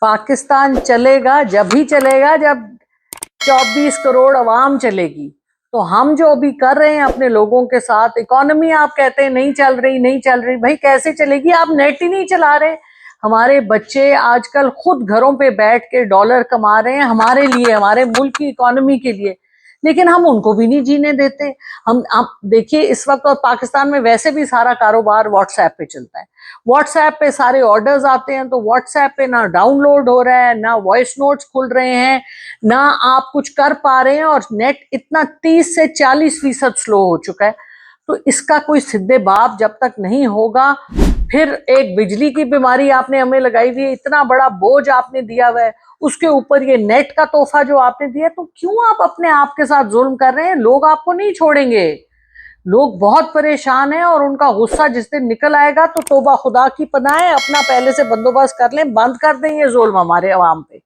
पाकिस्तान चलेगा जब ही चलेगा जब 24 करोड़ अवाम चलेगी। तो हम जो अभी कर रहे हैं अपने लोगों के साथ, इकोनॉमी आप कहते हैं नहीं चल रही, नहीं चल रही, भाई कैसे चलेगी? आप नेट ही नहीं चला रहे। हमारे बच्चे आजकल खुद घरों पे बैठ के डॉलर कमा रहे हैं हमारे लिए, हमारे मुल्क की इकोनॉमी के लिए, लेकिन हम उनको भी नहीं जीने देते। हम आप देखिए इस वक्त, और पाकिस्तान में वैसे भी सारा कारोबार व्हाट्सएप पे चलता है। व्हाट्सएप पे सारे ऑर्डर्स आते हैं, तो व्हाट्सएप पे ना डाउनलोड हो रहा है, ना वॉइस नोट्स खुल रहे हैं, ना आप कुछ कर पा रहे हैं, और नेट इतना 30 से 40% स्लो हो चुका है। तो इसका कोई सिद्धे बाप जब तक नहीं होगा, फिर एक बिजली की बीमारी आपने हमें लगाई हुई है, इतना बड़ा बोझ आपने दिया हुआ है, उसके ऊपर ये नेट का तोहफा जो आपने दिया, तो क्यों आप अपने आप के साथ जुल्म कर रहे हैं? लोग आपको नहीं छोड़ेंगे, लोग बहुत परेशान हैं, और उनका गुस्सा जिस दिन निकल आएगा तो तौबा खुदा की पनाह है, अपना पहले से बंदोबस्त कर लें, बंद कर दें ये जुल्म हमारे अवाम पे।